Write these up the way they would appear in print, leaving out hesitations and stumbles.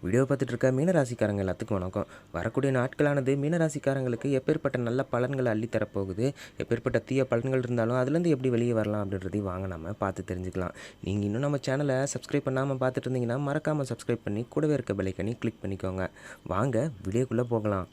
Video பார்த்துட்டு இருக்க மீனராசிக்காரங்க எல்லாத்துக்கும் வணக்கம். வரக்கூடிய நாட்களானது மீனராசிக்காரங்களுக்கு எப்பேற்பட்ட நல்ல பலன்களை அள்ளித்தரப்போகுது, எப்பேற்பட்ட தீய பலன்கள் இருந்தாலும் அதுலேருந்து எப்படி வெளியே வரலாம் அப்படின்றதையும் வாங்க நம்ம பார்த்து தெரிஞ்சுக்கலாம். நீங்கள் இன்னும் நம்ம சேனலை சப்ஸ்கிரைப் பண்ணாமல் பார்த்துட்டு இருந்தீங்கன்னா மறக்காமல் சப்ஸ்கிரைப் பண்ணி கூடவே இருக்க பெல்லைக்கனி கிளிக் பண்ணிக்கோங்க. வாங்க வீடியோக்குள்ளே போகலாம்.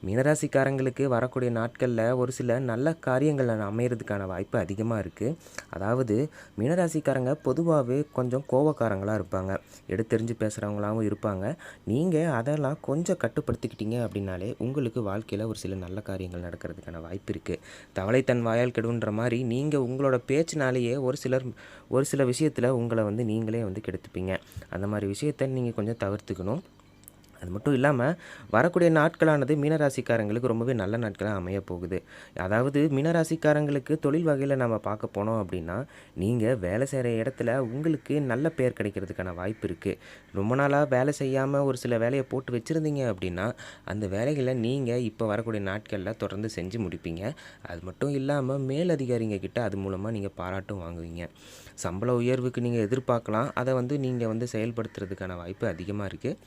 மீனராசிக்காரங்களுக்கு வரக்கூடிய நாட்களில் ஒரு சில நல்ல காரியங்கள் அமையிறதுக்கான வாய்ப்பு அதிகமாக இருக்குது. அதாவது மீனராசிக்காரங்க பொதுவாகவே கொஞ்சம் கோவக்காரங்களாக இருப்பாங்க, எடுத்தெறிஞ்சு பேசுகிறவங்களாகவும் இருப்பாங்க. நீங்கள் அதெல்லாம் கொஞ்சம் கட்டுப்படுத்திக்கிட்டீங்க அப்படின்னாலே உங்களுக்கு வாழ்க்கையில் ஒரு சில நல்ல காரியங்கள் நடக்கிறதுக்கான வாய்ப்பு இருக்குது. தவளை தன் வாயால் கெடுன்ற மாதிரி நீங்கள் உங்களோட பேச்சினாலேயே ஒரு சில விஷயத்தில் உங்களை நீங்களே கெடுத்துப்பீங்க. அந்த மாதிரி விஷயத்தை நீங்கள் கொஞ்சம் தவிர்த்துக்கணும். அது மட்டும் இல்லாமல் வரக்கூடிய நாட்களானது மீனராசிக்காரங்களுக்கு ரொம்பவே நல்ல நாட்களாக அமைய போகுது. அதாவது மீனராசிக்காரங்களுக்கு தொழில் வகையில் நம்ம பார்க்க போனோம் அப்படின்னா, நீங்கள் வேலை செய்கிற இடத்துல உங்களுக்கு நல்ல பேர் கிடைக்கிறதுக்கான வாய்ப்பு இருக்குது. ரொம்ப நாளாக வேலை செய்யாமல் ஒரு சில வேலையை போட்டு வச்சுருந்தீங்க அப்படின்னா, அந்த வேலைகளை நீங்கள் இப்போ வரக்கூடிய நாட்களில் தொடர்ந்து செஞ்சு முடிப்பீங்க. அது மட்டும் இல்லாமல் மேலதிகாரிங்க கிட்ட அது மூலமாக நீங்கள் பாராட்டும் வாங்குவீங்க. சம்பள உயர்வுக்கு நீங்கள் எதிர்பார்க்கலாம். அதை நீங்கள் செயல்படுத்துறதுக்கான வாய்ப்பு அதிகமாக இருக்குது.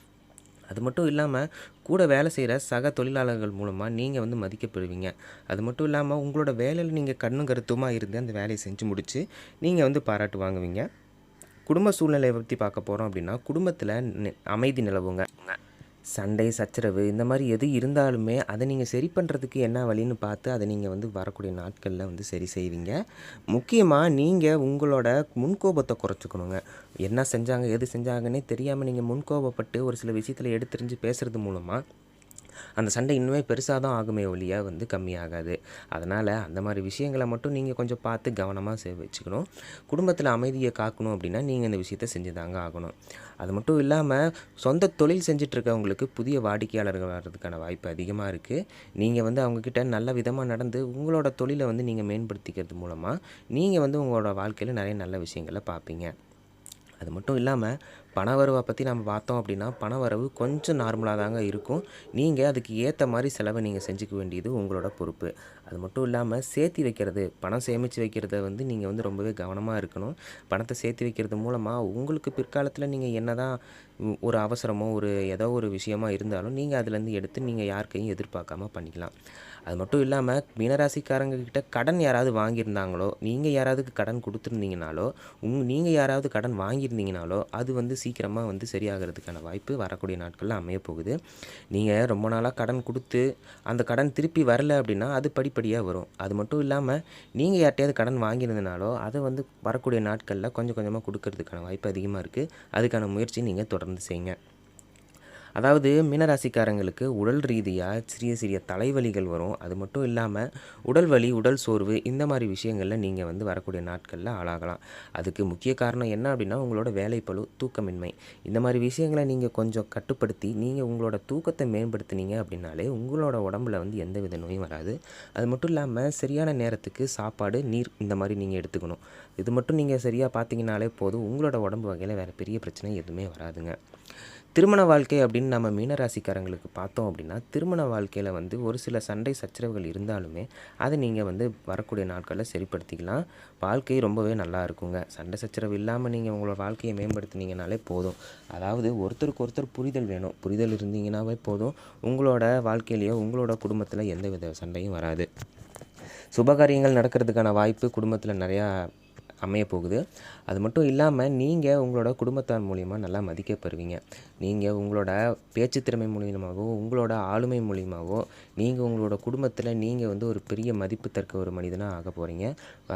அது மட்டும் இல்லாமல் கூட வேலை செய்கிற சக தொழிலாளர்கள் மூலமாக நீங்கள் மதிக்கப்படுவீங்க. அது மட்டும் இல்லாமல் உங்களோட வேலையில் நீங்கள் கண்ணும் கருத்துமாக இருந்து அந்த வேலையை செஞ்சு முடித்து நீங்கள் பாராட்டு வாங்குவீங்க. குடும்ப சூழ்நிலையை பற்றி பார்க்க போகிறோம் அப்படின்னா, குடும்பத்தில் அமைதி நிலவுங்க. சண்டை சச்சரவு இந்த மாதிரி எது இருந்தாலுமே அதை நீங்கள் சரி பண்ணுறதுக்கு என்ன வழின்னு பார்த்து அதை நீங்கள் வரக்கூடிய நாட்களில் சரி செய்வீங்க. முக்கியமாக நீங்கள் உங்களோட முன்கோபத்தை குறைச்சிக்கணுங்க. என்ன செஞ்சாங்க எது செஞ்சாங்கன்னே தெரியாமல் நீங்கள் முன்கோபப்பட்டு ஒரு சில விஷயத்தில் எடுத்தெறிஞ்சு பேசுகிறது மூலமாக அந்த சண்டை இன்னுமே பெருசாக தான் ஆகுமே ஒழிய கம்மியாகாது. அதனால் அந்த மாதிரி விஷயங்களை மட்டும் நீங்கள் கொஞ்சம் பார்த்து கவனமாக வச்சுக்கணும். குடும்பத்தில் அமைதியை காக்கணும் அப்படின்னா நீங்கள் இந்த விஷயத்தை செஞ்சு தாங்க ஆகணும். அது மட்டும் இல்லாமல் சொந்த தொழில் செஞ்சிட்ருக்கவங்களுக்கு புதிய வாடிக்கையாளர்கள் வர்றதுக்கான வாய்ப்பு அதிகமாக இருக்குது. நீங்கள் அவங்கக்கிட்ட நல்ல விதமாக நடந்து உங்களோட தொழிலை நீங்கள் மேம்படுத்திக்கிறது மூலமாக நீங்கள் உங்களோட வாழ்க்கையில் நிறைய நல்ல விஷயங்களை பார்ப்பீங்க. அது மட்டும் இல்லாமல் பணவரவை பற்றி நம்ம பார்த்தோம் அப்படின்னா, பணவரவு கொஞ்சம் நார்மலாக தாங்க இருக்கும். நீங்கள் அதுக்கு ஏற்ற மாதிரி செலவை நீங்கள் செஞ்சுக்க வேண்டியது உங்களோட பொறுப்பு. அது மட்டும் இல்லாமல் சேர்த்தி வைக்கிறது, பணம் சேமித்து வைக்கிறத நீங்கள் ரொம்பவே கவனமாக இருக்கணும். பணத்தை சேர்த்து வைக்கிறது மூலமாக உங்களுக்கு பிற்காலத்தில் நீங்கள் என்ன தான் ஒரு அவசரமோ ஏதோ ஒரு விஷயமா இருந்தாலும் நீங்கள் அதுலேருந்து எடுத்து நீங்கள் யாருக்கையும் எதிர்பார்க்காம பண்ணிக்கலாம். அது மட்டும் இல்லாமல் மீனராசிக்காரங்கக்கிட்ட கடன் யாராவது வாங்கியிருந்தாங்களோ, நீங்கள் யாராவதுக்கு கடன் கொடுத்துருந்தீங்கனாலோ, நீங்கள் யாராவது கடன் வாங்கியிருந்தீங்கனாலோ அது சீக்கிரமாக சரியாகிறதுக்கான வாய்ப்பு வரக்கூடிய நாட்களில் அமையப்போகுது. நீங்கள் ரொம்ப நாளாக கடன் கொடுத்து அந்த கடன் திருப்பி வரலை அப்படின்னா அது படிப்படியாக வரும். அது மட்டும் இல்லாமல் நீங்கள் யார்ட்டையாவது கடன் வாங்கியிருந்தனாலோ அதை வரக்கூடிய நாட்களில் கொஞ்சம் கொஞ்சமாக கொடுக்கறதுக்கான வாய்ப்பு அதிகமாக இருக்குது. அதுக்கான முயற்சி நீங்கள் தொடர்ந்து செய்யுங்க. அதாவது மீனராசிக்காரங்களுக்கு உடல் ரீதியாக சிறிய சிறிய தலைவலிகள் வரும். அது மட்டும் இல்லாமல் உடல் வலி, உடல் சோர்வு இந்த மாதிரி விஷயங்களில் நீங்கள் வரக்கூடிய நாட்களில் ஆளாகலாம். அதுக்கு முக்கிய காரணம் என்ன அப்படின்னா, உங்களோட வேலைப்பளு, தூக்கமின்மை இந்த மாதிரி விஷயங்களை நீங்கள் கொஞ்சம் கட்டுப்படுத்தி நீங்கள் உங்களோட தூக்கத்தை மேம்படுத்தினீங்க அப்படின்னாலே உங்களோட உடம்புல எந்த வித நோயும் வராது. அது மட்டும் இல்லாமல் சரியான நேரத்துக்கு சாப்பாடு, நீர் இந்த மாதிரி நீங்கள் எடுத்துக்கணும். இது மட்டும் நீங்கள் சரியாக பார்த்தீங்கனாலே போதும், உங்களோட உடம்பு வகையில் வேறு பெரிய பிரச்சனை எதுவுமே வராதுங்க. திருமண வாழ்க்கை அப்படின்னு நம்ம மீனராசிக்காரங்களுக்கு பார்த்தோம் அப்படின்னா, திருமண வாழ்க்கையில் ஒரு சில சண்டை சச்சரவுகள் இருந்தாலுமே அதை நீங்கள் வரக்கூடிய நாட்களில் சரிப்படுத்திக்கலாம். வாழ்க்கை ரொம்பவே நல்லா இருக்குங்க. சண்டை சச்சரவு இல்லாமல் நீங்கள் உங்களோட வாழ்க்கையை மேம்படுத்தினீங்கனாலே போதும். அதாவது ஒருத்தருக்கு ஒருத்தர் புரிதல் வேணும். புரிதல் இருந்தீங்கன்னாவே போதும், உங்களோட வாழ்க்கையிலையோ உங்களோட குடும்பத்தில் எந்த வித சண்டையும் வராது. சுபகாரியங்கள் நடக்கிறதுக்கான வாய்ப்பு குடும்பத்தில் நிறையா அமையப்போகுது. அது மட்டும் இல்லாமல் நீங்கள் உங்களோட குடும்பத்தார் மூலிமா நல்லா மதிக்கப்படுவீங்க. நீங்கள் உங்களோட பேச்சு திறமை மூலியமாகவோ உங்களோட ஆளுமை மூலியமாகவோ நீங்கள் உங்களோட குடும்பத்தில் நீங்கள் ஒரு பெரிய மதிப்பு தக்க ஒரு மனிதனாக ஆக போகிறீங்க.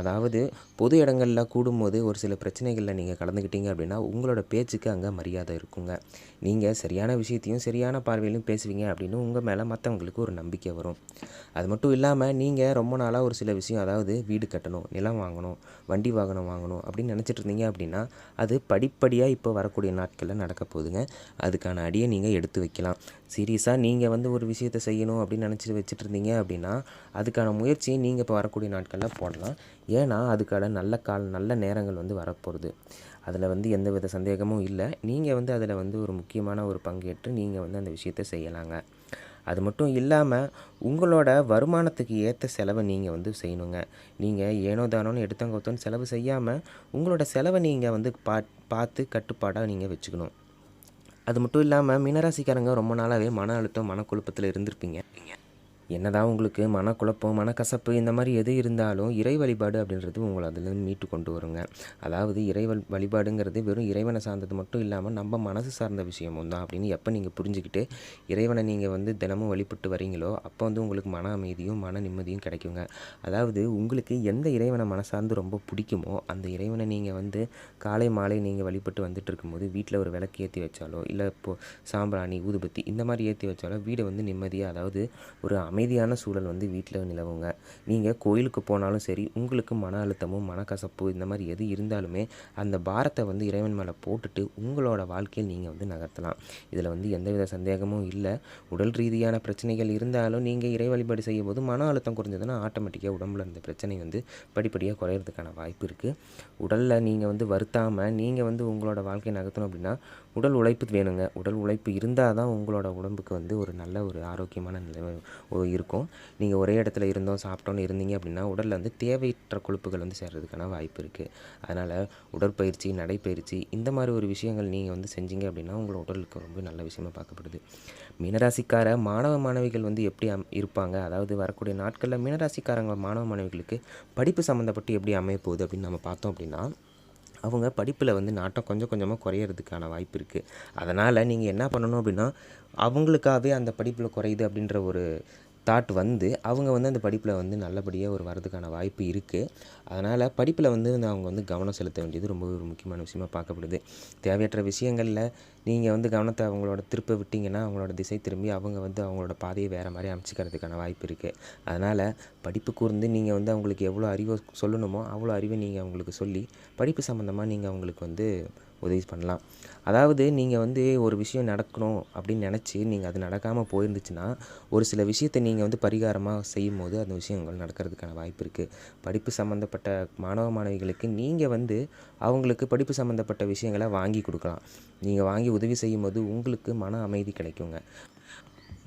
அதாவது பொது இடங்களில் கூடும்போது ஒரு சில பிரச்சனைகளில் நீங்கள் கலந்துக்கிட்டீங்க அப்படின்னா உங்களோட பேச்சுக்கு அங்கே மரியாதை இருக்குங்க. நீங்கள் சரியான விஷயத்தையும் சரியான பார்வையிலும் பேசுவீங்க அப்படின்னு உங்கள் மேலே மற்றவங்களுக்கு ஒரு நம்பிக்கை வரும். அது மட்டும் இல்லாமல் நீங்கள் ரொம்ப நாளாக ஒரு சில விஷயம், அதாவது வீடு கட்டணும், நிலம் வாங்கணும், வண்டி வாகனம் வாங்கணும் அப்படின்னு நினச்சிட்டு இருந்தீங்க அப்படின்னா அது படிப்படியாக இப்போ வரக்கூடிய நாட்களில் நடக்க போகுதுங்க. அதுக்கான அடியை நீங்கள் எடுத்து வைக்கலாம். சீரியஸாக நீங்கள் ஒரு விஷயத்தை செய்யணும் அப்படின்னு நினச்சிட்டு வச்சுட்டு இருந்தீங்க அப்படின்னா அதுக்கான முயற்சியை நீங்கள் இப்போ வரக்கூடிய நாட்களில் போடலாம். ஏன்னா அதுக்கான நல்ல நேரங்கள் வரப்போகுது. அதில் எந்த வித சந்தேகமும் இல்லை. நீங்கள் அதில் ஒரு முக்கியமான ஒரு பங்கேற்று நீங்கள் அந்த விஷயத்தை செய்யலாங்க. அது மட்டும் இல்லாமல் உங்களோட வருமானத்துக்கு ஏற்ற செலவை நீங்கள் செய்யணுங்க. நீங்கள் ஏனோ தானோன்னு எடுத்தங்கொத்தோன்னு செலவு செய்யாமல் உங்களோட செலவை நீங்கள் பார்த்து கட்டுப்பாடாக நீங்கள் வச்சுக்கணும். அது மட்டும் இல்லாமல் மீனராசிக்காரங்க ரொம்ப நாளாகவே மன அழுத்தம் மனக்குழப்பத்தில் இருந்திருப்பீங்க. என்னதான் உங்களுக்கு மனக்குழப்பம், மனக்கசப்பு இந்த மாதிரி எது இருந்தாலும் இறை வழிபாடு அப்படின்றது உங்களை அதிலேருந்து மீட்டு கொண்டு வருங்க. அதாவது வழிபாடுங்கிறது வெறும் இறைவனை சார்ந்தது மட்டும் இல்லாமல் நம்ம மனசு சார்ந்த விஷயமும் தான் அப்படின்னு எப்போ நீங்கள் புரிஞ்சுக்கிட்டு இறைவனை நீங்கள் வந்து தினமும் வழிபட்டு வரீங்களோ அப்போ வந்து உங்களுக்கு மன அமைதியும் மன நிம்மதியும் கிடைக்குங்க. அதாவது உங்களுக்கு எந்த இறைவனை மனசார்ந்து ரொம்ப பிடிக்குமோ அந்த இறைவனை நீங்கள் வந்து காலை மாலை நீங்கள் வழிபட்டு வந்துட்டு இருக்கும்போது வீட்டில் ஒரு விளக்கு ஏற்றி வச்சாலோ இல்லை இப்போது சாம்பிராணி ஊதுபத்தி இந்த மாதிரி ஏற்றி வச்சாலோ வீடை வந்து நிம்மதியாக, அதாவது ஒரு அமைதியான சூழல் வந்து வீட்டில் நிலவுங்க. நீங்கள் கோயிலுக்கு போனாலும் சரி, உங்களுக்கு மன அழுத்தமும் மனக்கசப்பு இந்த மாதிரி எது இருந்தாலுமே அந்த பாரத்தை வந்து இறைவன் மேலே போட்டுட்டு உங்களோட வாழ்க்கையில் நீங்கள் வந்து நகர்த்தலாம். இதில் வந்து எந்தவித சந்தேகமும் இல்லை. உடல் ரீதியான பிரச்சனைகள் இருந்தாலும் நீங்கள் இறை வழிபாடு செய்யும்போது மன அழுத்தம் குறைஞ்சதுன்னா ஆட்டோமேட்டிக்காக உடம்புல இருந்த பிரச்சனை வந்து படிப்படியாக குறையிறதுக்கான வாய்ப்பு இருக்குது. உடலில் நீங்கள் வந்து வருத்தாமல் நீங்கள் வந்து உங்களோட வாழ்க்கையை நகர்த்தணும் அப்படின்னா உடல் உழைப்பு வேணுங்க. உடல் உழைப்பு இருந்தால் தான் உங்களோட உடம்புக்கு வந்து ஒரு நல்ல ஒரு ஆரோக்கியமான நிலைமை இருக்கும். நீங்கள் ஒரே இடத்துல இருந்தோம் சாப்பிட்டோன்னு இருந்தீங்க அப்படின்னா உடலில் வந்து தேவையற்ற கொழுப்புகள் வந்து சேர்றதுக்கான வாய்ப்பு இருக்குது. அதனால் உடற்பயிற்சி, நடைப்பயிற்சி இந்த மாதிரி ஒரு விஷயங்கள் நீங்கள் வந்து செஞ்சீங்க அப்படின்னா உங்களோட உடலுக்கு ரொம்ப நல்ல விஷயமா பார்க்கப்படுது. மீனராசிக்கார மாணவ மாணவிகள் வந்து எப்படி இருப்பாங்க, அதாவது வரக்கூடிய நாட்களில் மீனராசிக்காரங்க மாணவ மாணவிகளுக்கு படிப்பு சம்மந்தப்பட்டு எப்படி அமைய போகுது அப்படின்னு நம்ம பார்த்தோம் அப்படின்னா, அவங்க படிப்பில் வந்து நாட்டம் கொஞ்சம் கொஞ்சமாக குறையிறதுக்கான வாய்ப்பு இருக்குது. அதனால் நீங்கள் என்ன பண்ணணும் அப்படின்னா, அவங்களுக்காகவே அந்த படிப்பில் குறையுது அப்படின்ற ஒரு தாட் வந்து அவங்க வந்து அந்த படிப்பில் வந்து நல்லபடியாக ஒரு வரதுக்கான வாய்ப்பு இருக்குது. அதனால் படிப்பில் வந்து அவங்க வந்து கவனம் செலுத்த வேண்டியது ரொம்ப ஒரு முக்கியமான விஷயமா பார்க்கப்படுது. தேவையற்ற விஷயங்களில் நீங்கள் வந்து கவனத்தை அவங்களோட திருப்ப விட்டிங்கன்னா அவங்களோட திசை திரும்பி அவங்க வந்து அவங்களோட பாதையை வேறு மாதிரி அமைச்சிக்கிறதுக்கான வாய்ப்பு இருக்குது. அதனால் படிப்பு கூர்ந்து நீங்கள் வந்து அவங்களுக்கு எவ்வளோ அறிவை சொல்லணுமோ அவ்வளோ அறிவை நீங்கள் அவங்களுக்கு சொல்லி படிப்பு சம்மந்தமாக நீங்கள் அவங்களுக்கு வந்து உதவி பண்ணலாம். அதாவது நீங்கள் வந்து ஒரு விஷயம் நடக்கணும் அப்படின்னு நினச்சி நீங்கள் அது நடக்காமல் போயிருந்துச்சுன்னா ஒரு சில விஷயத்தை நீங்கள் வந்து பரிகாரமாக செய்யும்போது அந்த விஷயங்கள் நடக்கிறதுக்கான வாய்ப்பு இருக்குது. படிப்பு சம்மந்தப்பட்ட மாணவ மாணவிகளுக்கு நீங்கள் வந்து அவங்களுக்கு படிப்பு சம்மந்தப்பட்ட விஷயங்களை வாங்கி கொடுக்கலாம். நீங்கள் வாங்கி உதவி செய்யும்போது உங்களுக்கு மன அமைதி கிடைக்குங்க.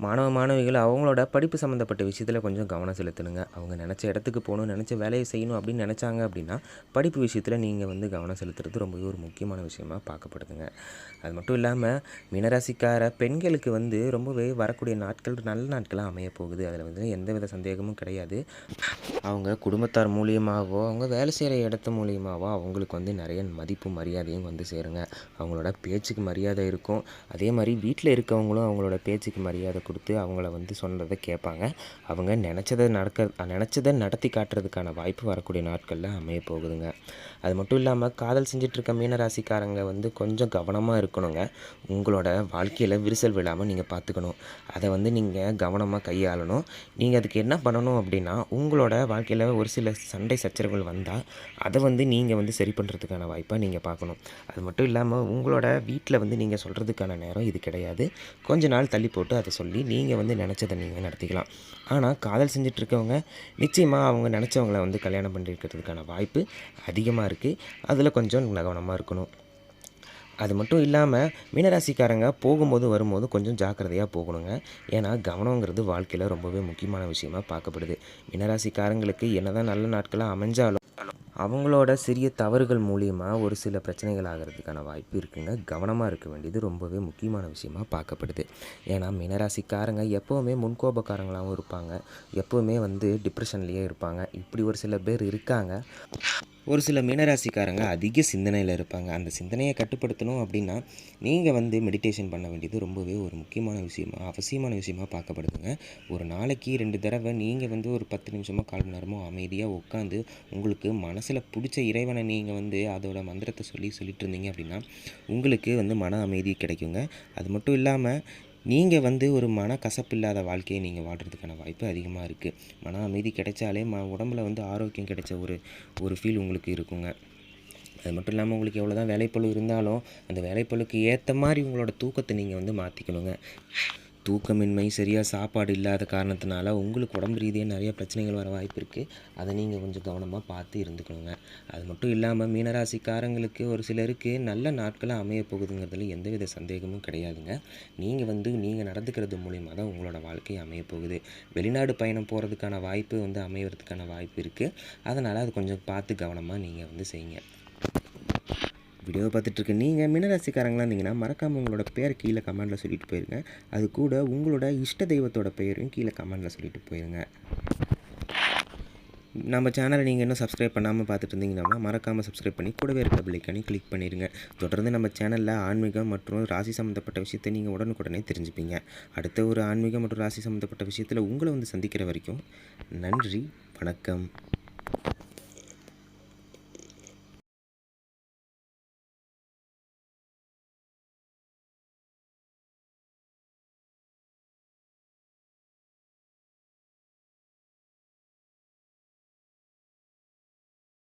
மாணவ மாணவிகள் அவங்களோட படிப்பு சம்மந்தப்பட்ட விஷயத்தில் கொஞ்சம் கவனம் செலுத்தணுங்க. அவங்க நினச்ச இடத்துக்கு போகணும், நினச்ச வேலையை செய்யணும் அப்படின்னு நினச்சாங்க அப்படின்னா படிப்பு விஷயத்தில் நீங்கள் வந்து கவனம் செலுத்துறது ரொம்பவே ஒரு முக்கியமான விஷயமா பார்க்கப்படுதுங்க. அது மட்டும் இல்லாமல் மீனராசிக்கார பெண்களுக்கு வந்து ரொம்பவே வரக்கூடிய நாட்கள் நல்ல நாட்களாக அமைய போகுது. அதில் வந்து எந்தவித சந்தேகமும் கிடையாது. அவங்க குடும்பத்தார் மூலியமாகவோ அவங்க வேலை செய்கிற இடத்து மூலியமாகவோ அவங்களுக்கு வந்து நிறைய மதிப்பு மரியாதையும் வந்து சேருங்க. அவங்களோட பேச்சுக்கு மரியாதை இருக்கும். அதே மாதிரி வீட்டில் இருக்கவங்களும் அவங்களோட பேச்சுக்கு மரியாதை கொடுத்து அவங்கள வந்து சொன்னதை கேட்பாங்க. அவங்க நினச்சதை நடத்தி காட்டுறதுக்கான வாய்ப்பு வரக்கூடிய நாட்களில் அமைய போகுதுங்க. அது மட்டும் இல்லாமல் காதல் செஞ்சிட்ருக்க மீனராசிக்காரங்க வந்து கொஞ்சம் கவனமாக இருக்கணுங்க. உங்களோட வாழ்க்கையில் விரிசல் விழாமல் நீங்கள் பார்த்துக்கணும். அதை வந்து நீங்கள் கவனமாக கையாளணும். நீங்கள் அதுக்கு என்ன பண்ணணும் அப்படின்னா, உங்களோட வாழ்க்கையில் ஒரு சில சண்டை சச்சரவுகள் வந்தால் அதை வந்து நீங்கள் வந்து சரி பண்ணுறதுக்கான வாய்ப்பாக நீங்கள் பார்க்கணும். அது மட்டும் இல்லாமல் உங்களோட வீட்டில் வந்து நீங்கள் சொல்கிறதுக்கான நேரம் இது கிடையாது. கொஞ்ச நாள் தள்ளி போட்டு அதை சொல்லி நீங்கள் வந்து நினச்சதை நீங்கள் நடத்திக்கலாம். ஆனால் காதல் செஞ்சிட்ருக்கவங்க நிச்சயமாக அவங்க நினச்சவங்கள வந்து கல்யாணம் பண்ணிக்கிறதுக்கான வாய்ப்பு அதிகமாக இருக்குது. அதில் கொஞ்சம் கவனமாக இருக்கணும். அது மட்டும் இல்லாமல் மீனராசிக்காரங்க போகும்போது வரும்போது கொஞ்சம் ஜாக்கிரதையாக போகணுங்க. ஏன்னா கவனங்கிறது வாழ்க்கையில் ரொம்பவே முக்கியமான விஷயமா பார்க்கப்படுது. மீனராசிக்காரங்களுக்கு என்னதான் நல்ல நாட்களாக அமைஞ்சாலும் அவங்களோட சிறிய தவறுகள் மூலியமாக ஒரு சில பிரச்சனைகள் ஆகிறதுக்கான வாய்ப்பு இருக்குங்க. கவனமாக இருக்க வேண்டியது ரொம்பவே முக்கியமான விஷயமா பார்க்கப்படுது. ஏன்னா மீனராசிக்காரங்க எப்போவுமே முன்கோபக்காரங்களாகவும் இருப்பாங்க. எப்போவுமே வந்து டிப்ரெஷன்லேயே இருப்பாங்க. இப்படி ஒரு சில பேர் இருக்காங்க. ஒரு சில மீனராசிக்காரங்க அதிக சிந்தனையில் இருப்பாங்க. அந்த சிந்தனையை கட்டுப்படுத்தணும் அப்படின்னா நீங்கள் வந்து மெடிடேஷன் பண்ண வேண்டியது ரொம்பவே ஒரு முக்கியமான விஷயமா அவசியமான விஷயமா பார்க்கப்படுதுங்க. ஒரு நாளைக்கு 2 தடவை நீங்கள் வந்து ஒரு 10 நிமிஷமோ 1/4 மணி நேரமோ அமைதியாக உட்காந்து உங்களுக்கு மனசில் பிடிச்ச இறைவனை நீங்கள் வந்து அதோட மந்திரத்தை சொல்லிட்டு இருந்தீங்க அப்படின்னா உங்களுக்கு வந்து மன அமைதி கிடைக்குங்க. அது மட்டும் இல்லாமல் நீங்கள் வந்து ஒரு மனக்கசப்பு இல்லாத வாழ்க்கையை நீங்கள் வாழ்கிறதுக்கான வாய்ப்பு அதிகமாக இருக்குது. மன அமைதி கிடைச்சாலே உடம்புல வந்து ஆரோக்கியம் கிடைச்ச ஒரு ஃபீல் உங்களுக்கு இருக்குங்க. அது மட்டும் இல்லாமல் உங்களுக்கு எவ்வளோ தான் வேலைப்பளு இருந்தாலும் அந்த வேலைப்பளுக்கு ஏற்ற மாதிரி உங்களோட தூக்கத்தை நீங்கள் வந்து மாற்றிக்கணுங்க. தூக்கமின்மை, சரியாக சாப்பாடு இல்லாத காரணத்தினால உங்களுக்கு உடம்பு ரீதியாக நிறைய பிரச்சனைகள் வர வாய்ப்பு இருக்குது. அதை நீங்கள் கொஞ்சம் கவனமாக பார்த்து இருந்துக்கணுங்க. அது மட்டும் இல்லாமல் மீனராசிக்காரங்களுக்கு ஒரு சிலருக்கு நல்ல நாட்களாக அமைய போகுதுங்கிறதுல எந்தவித சந்தேகமும் கிடையாதுங்க. நீங்கள் நடந்துக்கிறது மூலிமா தான் உங்களோட வாழ்க்கை அமைய போகுது. வெளிநாடு பயணம் போகிறதுக்கான வாய்ப்பு வந்து அமையறதுக்கான வாய்ப்பு இருக்குது. அதனால் அது கொஞ்சம் பார்த்து கவனமாக நீங்கள் வந்து செய்யுங்க. வீடியோவை பார்த்துட்ருக்க நீங்கள் மீனராசிக்காரங்களாக இருந்தீங்கன்னா மறக்காமல் உங்களோட பேர் கீழே கமெண்டில் சொல்லிட்டு போயிருங்க. அது கூட உங்களோட இஷ்ட தெய்வத்தோட பெயரையும் கீழே கமெண்டில் சொல்லிட்டு போயிருங்க. நம்ம சேனலை நீங்கள் இன்னும் சப்ஸ்கிரைப் பண்ணாமல் பார்த்துட்டு இருந்தீங்கன்னா மறக்காமல் சப்ஸ்கிரைப் பண்ணி கூடவே இருக்க பெல் ஐகானை கிளிக் பண்ணிடுங்க. தொடர்ந்து நம்ம சேனலில் ஆன்மீகம் மற்றும் ராசி சம்மந்தப்பட்ட விஷயத்தை நீங்கள் உடனுக்குடனே தெரிஞ்சுப்பீங்க. அடுத்த ஒரு ஆன்மீகம் மற்றும் ராசி சம்மந்தப்பட்ட விஷயத்தில் உங்களை வந்து சந்திக்கிற வரைக்கும் நன்றி, வணக்கம்.